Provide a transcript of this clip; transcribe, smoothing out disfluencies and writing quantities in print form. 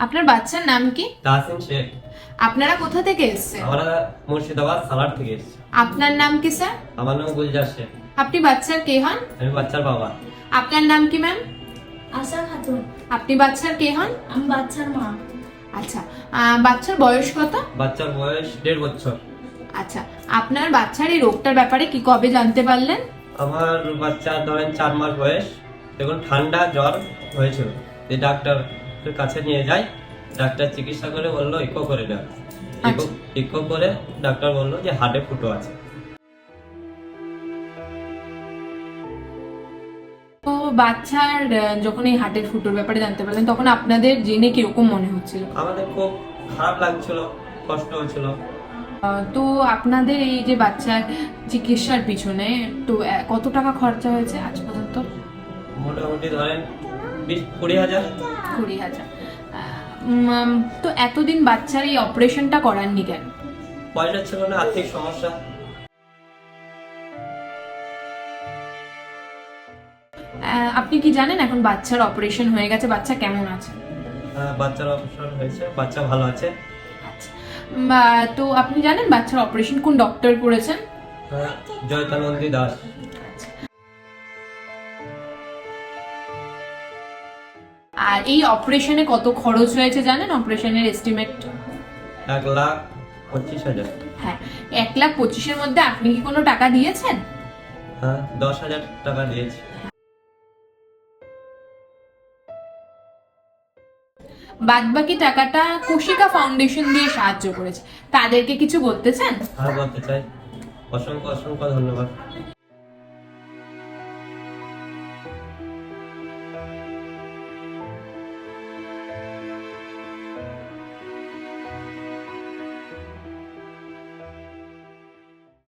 আপনার বাচ্চার নাম কি? তাহসিন শেখ। আপনারা কোথা থেকে এসেছেন? আমরা মুর্শিদাবাদ সালার থেকে এসেছি। আপনার নাম কি স্যার? আমার নাম গুলজার শেখ। আপনি বাচ্চার কে হন? আমি বাচ্চার বাবা। আপনার নাম কি ম্যাম? আশা খাতুন। আপনি বাচ্চার কে হন? আমি বাচ্চার মা। আচ্ছা, বাচ্চার বয়স কত? বাচ্চার বয়স 1.5 বছর। আচ্ছা, আপনার বাচ্চার এই রোগটার ব্যাপারে কি কবে জানতে পারলেন? আমার বাচ্চা ধরেন 4 মাস বয়স, দেখুন ঠান্ডা জ্বর হয়েছিল, যে ডাক্তারের কাছে নিয়ে যাই। ডাক্তার চিকিৎসা করে বললো ইকো করে নেওয়া। আচ্ছা। ইকো করে ডাক্তার বললো যে হার্টে ফুটো আছে। তো বাচ্চার যখন এই হার্টের ফুটোর ব্যাপারে জানতে পারলেন তখন আপনাদের জেনে কিরকম মনে হচ্ছিল? আমাদের খুব খারাপ লাগছিল, কষ্ট হচ্ছিল। তো আপনাদের এই যে বাচ্চার চিকিৎসার পিছনে তো কত টাকা খরচা হয়েছে আজ পর্যন্ত? মোটামুটি ধরেন 20-20 হাজার। 20,000। তো এতদিন বাচ্চার এই অপারেশনটা করাননি কেন? পয়সা ছিল না, আর্থিক সমস্যা। আপনি কি জানেন এখন বাচ্চার অপারেশন হয়ে গেছে, বাচ্চা কেমন আছে? বাচ্চার অপারেশন হয়েছে, বাচ্চা ভালো আছে। আচ্ছা, তো আপনি জানেন বাচ্চার অপারেশন কোন ডক্টর করেছেন? জয়তানন্দী দাস। আর এই অপারেশনে কত খরচ হয়েছে জানেন? অপারেশনের এস্টিমেট? 1,25,000। হ্যাঁ, 1,25,000-এর মধ্যে আপনি কি কোনো টাকা দিয়েছেন? হ্যাঁ, 10,000 টাকা দিয়েছি। বাদবাকি টাকাটা কুশিকা ফাউন্ডেশন দিয়ে সাহায্য করেছে, তাদেরকে কিছু বলতে চান? আর বলতে চাই অসংখ্য অসংখ্য ধন্যবাদ।